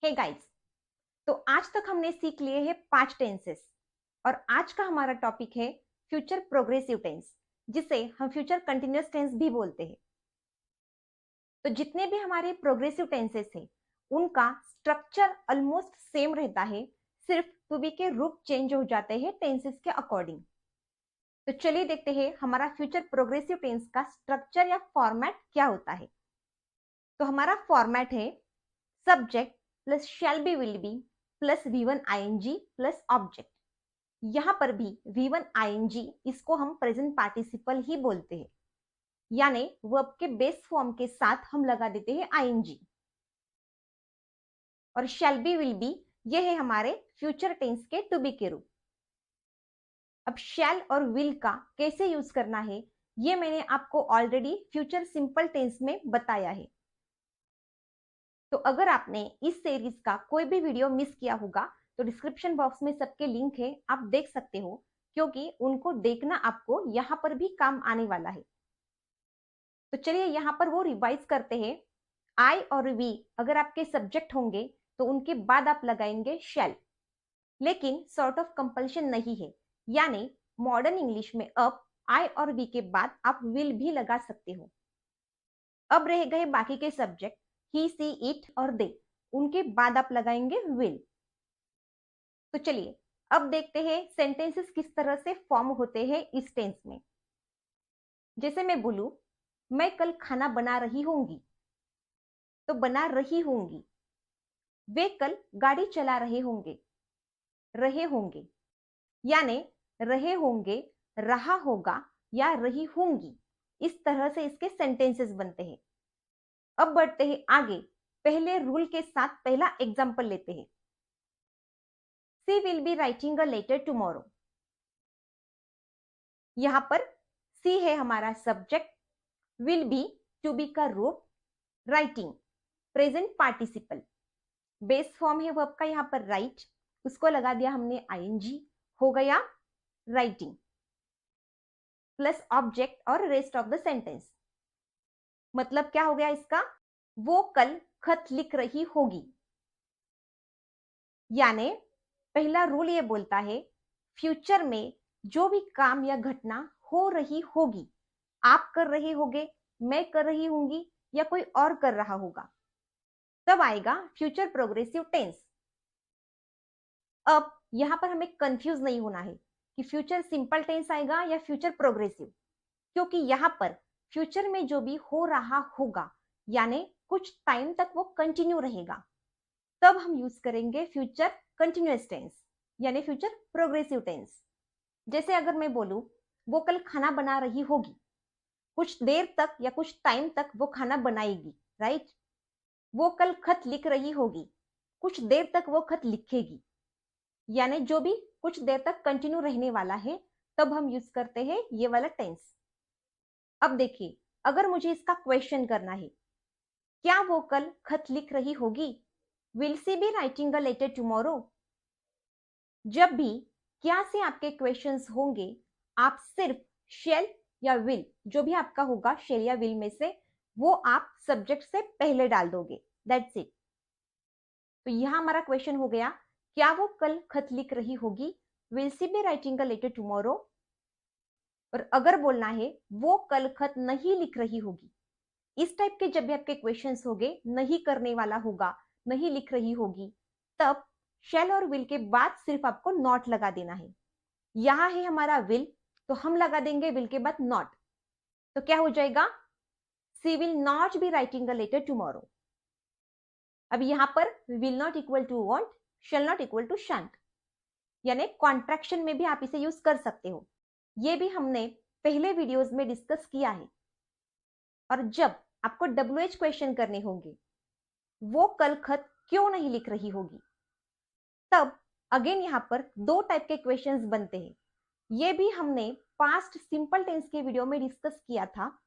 Hey guys, तो आज तक हमने सीख लिए हैं 5 टेंसेस और आज का हमारा टॉपिक है फ्यूचर प्रोग्रेसिव टेंस, जिसे हम फ्यूचर कंटिन्यूअस टेंस भी बोलते हैं। तो जितने भी हमारे प्रोग्रेसिव टेंसेस हैं उनका स्ट्रक्चर ऑलमोस्ट सेम रहता है, सिर्फ टू बी के रूप चेंज हो जाते हैं टेंसेस के अकॉर्डिंग। तो चलिए देखते हैं हमारा फ्यूचर प्रोग्रेसिव टेंस का स्ट्रक्चर या फॉर्मेट क्या होता है। तो हमारा फॉर्मेट है subject plus shall be will be plus V1 ING plus object. यहां पर भी V1 ING इसको हम प्रेजेंट पार्टिसिपल ही बोलते हैं, यानी वर्ब के बेस फॉर्म के साथ हम लगा देते हैं ING। और शैल बी विल बी ये है हमारे फ्यूचर टेंस के टू बी के रूप। अब शैल और विल का कैसे यूज करना है ये मैंने आपको ऑलरेडी फ्यूचर सिंपल टेंस में बताया है। तो अगर आपने इस सीरीज का कोई भी वीडियो मिस किया होगा तो डिस्क्रिप्शन बॉक्स में सबके लिंक है, आप देख सकते हो, क्योंकि उनको देखना आपको यहाँ पर भी काम आने वाला है। तो चलिए यहाँ पर वो रिवाइज करते हैं। आई और वी अगर आपके सब्जेक्ट होंगे तो उनके बाद आप लगाएंगे शैल, लेकिन सॉर्ट ऑफ कंपल्शन नहीं है, यानी मॉडर्न इंग्लिश में अब आई और वी के बाद आप विल भी लगा सकते हो। अब रह गए बाकी के सब्जेक्ट ही, सी, इट और दे, उनके बाद आप लगाएंगे विल। तो चलिए अब देखते हैं सेंटेंसेस किस तरह से फॉर्म होते हैं इस टेंस में। जैसे मैं बोलूं मैं कल खाना बना रही होंगी, तो बना रही होंगी। वे कल गाड़ी चला रहे होंगे, यानी रहे होंगे, रहा होगा या रही होंगी, इस तरह से इसके सेंटेंसेस बनते हैं। अब बढ़ते हैं आगे, पहले रूल के साथ पहला एग्जाम्पल लेते हैं। She will be writing a letter tomorrow. यहां पर सी है हमारा subject, will be to be का रूप, writing present participle, base form है वर्ब का यहां पर राइट, उसको लगा दिया हमने ING, हो गया राइटिंग प्लस ऑब्जेक्ट और रेस्ट ऑफ द सेंटेंस। मतलब क्या हो गया इसका, वो कल खत लिख रही होगी। यानी पहला रूल ये बोलता है फ्यूचर में जो भी काम या घटना हो रही होगी, आप कर रहे होगे, मैं कर रही होंगी या कोई और कर रहा होगा, तब आएगा फ्यूचर प्रोग्रेसिव टेंस। अब यहां पर हमें कंफ्यूज नहीं होना है कि फ्यूचर सिंपल टेंस आएगा या फ्यूचर प्रोग्रेसिव, क्योंकि यहां पर फ्यूचर में जो भी हो रहा होगा यानी कुछ टाइम तक वो कंटिन्यू रहेगा, तब हम यूज करेंगे फ्यूचर कंटिन्यूअस टेंस यानी फ्यूचर प्रोग्रेसिव टेंस। जैसे अगर मैं बोलूं वो कल खाना बना रही होगी, कुछ देर तक या कुछ टाइम तक वो खाना बनाएगी, राइट। वो कल खत लिख रही होगी, कुछ देर तक वो खत लिखेगी, यानी जो भी कुछ देर तक कंटिन्यू रहने वाला है, तब हम यूज करते हैं ये वाला टेंस। अब देखिए अगर मुझे इसका क्वेश्चन करना है, क्या वो कल खत लिख रही होगी, will she be writing a letter tomorrow. जब भी क्या से आपके क्वेश्चंस होंगे, आप सिर्फ शेल या विल, जो भी आपका होगा शेल या विल में से, वो आप सब्जेक्ट से पहले डाल दोगे, दैट्स इट। तो यहां हमारा क्वेश्चन हो गया, क्या वो कल खत लिख रही होगी, will she be writing a letter tomorrow. और अगर बोलना है वो कल खत नहीं लिख रही होगी, इस टाइप के जब भी आपके क्वेश्चंस होंगे, नहीं करने वाला होगा, नहीं लिख रही होगी, तब शेल और विल के बाद सिर्फ आपको नॉट लगा देना है। यहां है हमारा विल, तो हम लगा देंगे विल के बाद नॉट, तो क्या हो जाएगा, she will not be writing a letter tomorrow. अब यहां पर will not equal to won't, shall not equal to shan't, यानी कॉन्ट्रैक्शन में भी आप इसे यूज कर सकते हो। ये भी हमने पहले वीडियोस में डिस्कस किया है। और जब आपको WH क्वेश्चन करने होंगे, वो कल खत क्यों नहीं लिख रही होगी, तब अगेन यहां पर दो टाइप के क्वेश्चंस बनते हैं। ये भी हमने पास्ट सिंपल टेंस के वीडियो में डिस्कस किया था।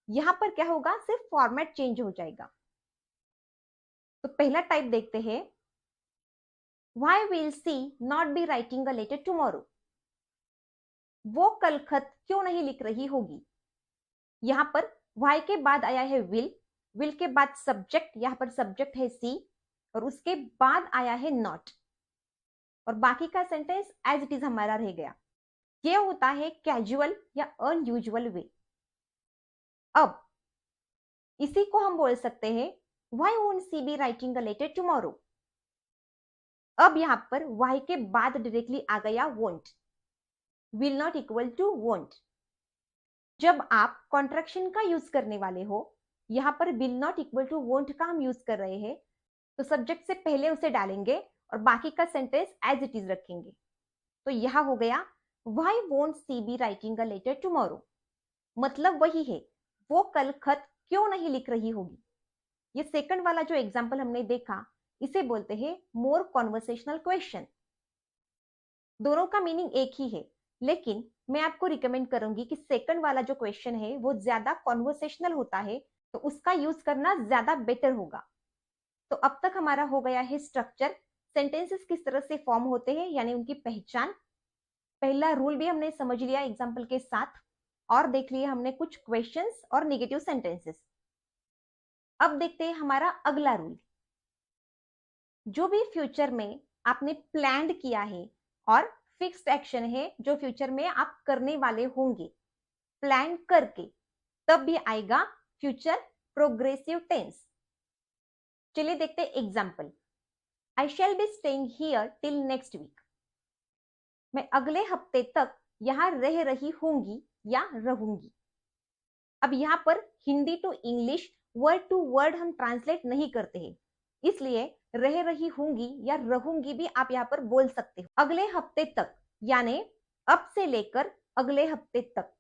यहां पर क्या होगा, सिर्फ फॉर्मेट चेंज हो जाएगा। तो पहला टाइप देखते हैं, why will she not be writing a letter tomorrow. वो कल खत क्यों नहीं लिख रही होगी। यहां पर व्हाई के बाद आया है विल, विल के बाद सब्जेक्ट, यहां पर सब्जेक्ट है सी, और उसके बाद आया है नॉट, और बाकी का सेंटेंस एज इट इज हमारा रह गया। ये होता है कैजुअल या अनयूजुअल वे। अब इसी को हम बोल सकते हैं why won't she be writing a letter tomorrow. अब यहां पर वाई के बाद डायरेक्टली आ गया won't, will not equal to won't. जब आप कॉन्ट्रैक्शन का यूज करने वाले हो, यहां पर will not equal to won't का हम यूज कर रहे हैं, तो सब्जेक्ट से पहले उसे डालेंगे और बाकी का सेंटेंस एज इट इज रखेंगे। तो यह हो गया why won't she be writing a letter tomorrow. मतलब वही है, वो कल खत क्यों नहीं लिख रही होगी। ये सेकंड वाला जो एग्जाम्पल हमने देखा, इसे बोलते हैं मोर कॉन्वर्सेशनल क्वेश्चन। दोनों का मीनिंग एक ही है, लेकिन मैं आपको रिकमेंड करूंगी कि सेकंड वाला जो क्वेश्चन है वो ज्यादा कॉन्वर्सेशनल होता है, तो उसका यूज करना ज्यादा बेटर होगा। तो अब तक हमारा हो गया है स्ट्रक्चर, सेंटेंसेस किस तरह से फॉर्म होते हैं यानी उनकी पहचान। पहला रूल भी हमने समझ लिया एग्जाम्पल के साथ, और देख लिया हमने कुछ क्वेश्चंस और नेगेटिव सेंटेंसेस। अब देखते हैं हमारा अगला रूल। जो भी फ्यूचर में आपने प्लान किया है और फिक्स्ड एक्शन है जो फ्यूचर में आप करने वाले होंगे प्लान करके, तब भी आएगा फ्यूचर प्रोग्रेसिव टेंस। चलिए देखते हैं example. I shall be staying here till next week. मैं अगले हफ्ते तक यहां रह रही होंगी या रहूंगी। अब यहां पर Hindi to English word to word हम ट्रांसलेट नहीं करते हैं, इसलिए रह रही होंगी या रहूंगी भी आप यहाँ पर बोल सकते हो। अगले हफ्ते तक यानी अब से लेकर अगले हफ्ते तक,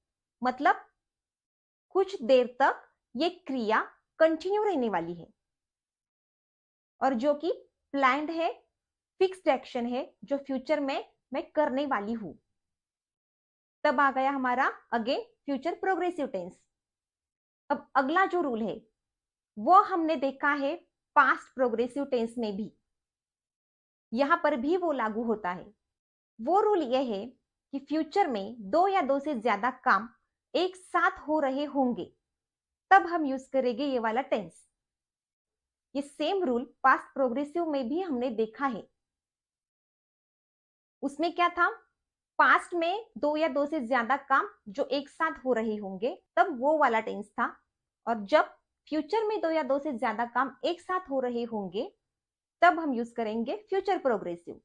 मतलब कुछ देर तक ये क्रिया कंटिन्यू रहने वाली है, और जो कि प्लान्ड है, फिक्स्ड एक्शन है जो फ्यूचर में मैं करने वाली हूं। तब आ गया हमारा अगेन फ्यूचर प्रोग्रेसिव टेंस। अब अगला जो रूल है वो हमने देखा है पास्ट प्रोग्रेसिव टेंस में भी, यहां पर भी वो लागू होता है। वो रूल यह है कि फ्यूचर में दो या दो से ज्यादा काम एक साथ हो रहे होंगे, तब हम यूज करेंगे ये वाला टेंस। ये सेम रूल पास्ट प्रोग्रेसिव में भी हमने देखा है। उसमें क्या था, पास्ट में दो या दो से ज्यादा काम जो एक साथ हो रहे होंगे तब वो वाला टेंस था, और जब फ्यूचर में दो या दो से ज्यादा काम एक साथ हो रहे होंगे तब हम यूज करेंगे फ्यूचर प्रोग्रेसिव।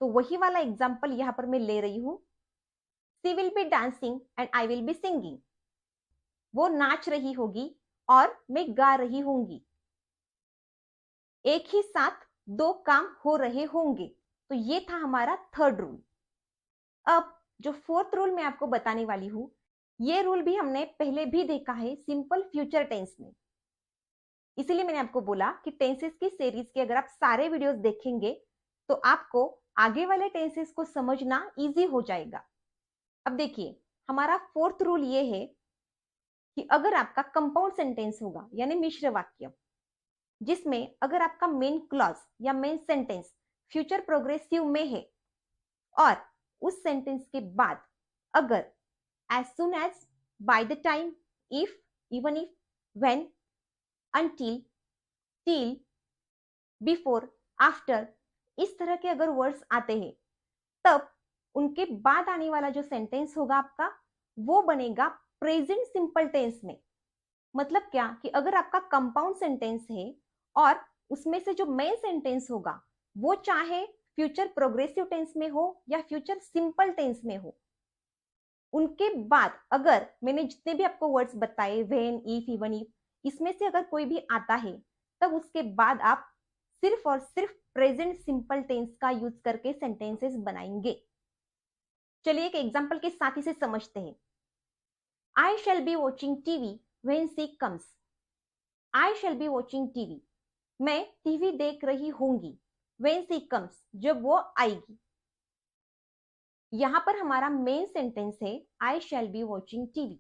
तो वही वाला एग्जाम्पल यहां पर मैं ले रही हूं। She will be dancing and I will be singing. वो नाच रही होगी और मैं गा रही होंगी। एक ही साथ दो काम हो रहे होंगे, तो ये था हमारा थर्ड रूल। अब जो फोर्थ रूल मैं आपको बताने वाली हूं, ये रूल भी हमने पहले भी देखा है सिंपल फ्यूचर टेंस में। इसीलिए मैंने आपको बोला कि टेंसेस की सीरीज के अगर आप सारे वीडियोस देखेंगे तो आपको आगे वाले टेंसेस को समझना इजी हो जाएगा। अब देखिए, हमारा फोर्थ रूल ये है कि अगर आपका कंपाउंड सेंटेंस होगा यानी मिश्र वाक्य, जिसमें अगर आपका मेन क्लॉज या मेन सेंटेंस फ्यूचर प्रोग्रेसिव में है और उस सेंटेंस के बाद अगर as soon as, by the time, if, even if, when, until, till, before, after, इस तरह के अगर वर्ड्स आते हैं, तब उनके बाद आने वाला जो सेंटेंस होगा आपका वो बनेगा प्रेजेंट सिंपल टेंस में। मतलब क्या कि अगर आपका कंपाउंड सेंटेंस है और उसमें से जो मेन सेंटेंस होगा वो चाहे फ्यूचर प्रोग्रेसिव टेंस में हो या फ्यूचर सिंपल टेंस में हो, उनके बाद अगर मैंने जितने भी आपको वर्ड्स बताए व्हेन, इफ, इवन इफ, इसमें से अगर कोई भी आता है तब उसके बाद आप सिर्फ और सिर्फ प्रेजेंट सिंपल टेंस का यूज करके सेंटेंसेस बनाएंगे। चलिए एक एग्जांपल के साथ इसे समझते हैं। I shall be watching TV when she comes. I shall be watching TV, मैं टीवी देख रही होंगी, व्हेन शी कम्स, जब वो आएगी। यहां पर हमारा मेन सेंटेंस है आई शैल बी वॉचिंग टीवी,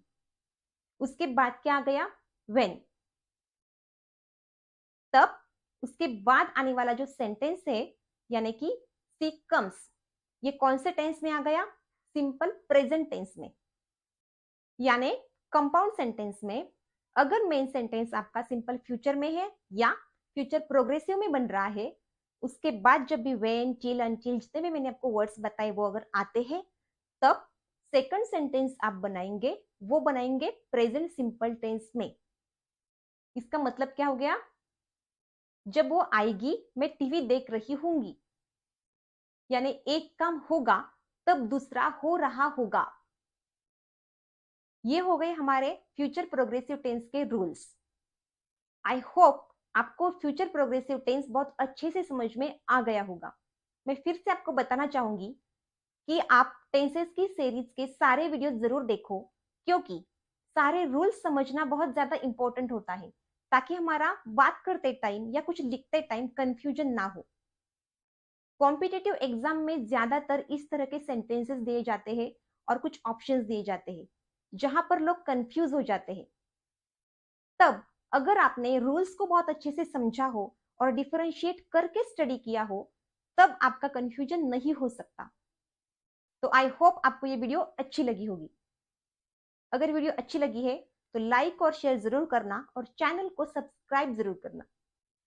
उसके बाद क्या आ गया, व्हेन। तब उसके बाद आने वाला जो सेंटेंस है यानी कि शी कम्स, ये कौन से टेंस में आ गया, सिंपल प्रेजेंट टेंस में। यानी कंपाउंड सेंटेंस में अगर मेन सेंटेंस आपका सिंपल फ्यूचर में है या फ्यूचर प्रोग्रेसिव में बन रहा है, उसके बाद जब भी वेन, टिल, अनटिल जितने भी मैंने आपको वर्ड्स बताए वो अगर आते हैं, तब सेकंड सेंटेंस आप बनाएंगे, वो बनाएंगे प्रेजेंट सिंपल टेंस में। इसका मतलब क्या हो गया? जब वो आएगी मैं टीवी देख रही हूंगी, यानी एक काम होगा तब दूसरा हो रहा होगा। ये हो गए हमारे फ्यूचर प्रोग्रेसिव टेंस के रूल्स। आई होप आपको फ्यूचर प्रोग्रेसिव टेंस बहुत अच्छे से समझ में आ गया होगा। मैं फिर से आपको बताना चाहूंगी कि आप टेंसेस की सीरीज के सारे वीडियो जरूर देखो, क्योंकि सारे रूल्स समझना बहुत ज्यादा इंपॉर्टेंट होता है, ताकि हमारा बात करते टाइम या कुछ लिखते टाइम कंफ्यूजन ना हो। कॉम्पिटिटिव एग्जाम में ज्यादातर इस तरह के सेंटेंसेस दिए जाते हैं और कुछ ऑप्शंस दिए जाते हैं जहां पर लोग कंफ्यूज हो जाते हैं। तब अगर आपने रूल्स को बहुत अच्छे से समझा हो और डिफरेंशिएट करके स्टडी किया हो, तब आपका कंफ्यूजन नहीं हो सकता। तो आई होप आपको ये वीडियो अच्छी लगी होगी। अगर वीडियो अच्छी लगी है तो लाइक और शेयर जरूर करना और चैनल को सब्सक्राइब जरूर करना।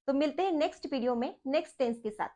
तो मिलते हैं नेक्स्ट वीडियो में नेक्स्ट टेंस के साथ।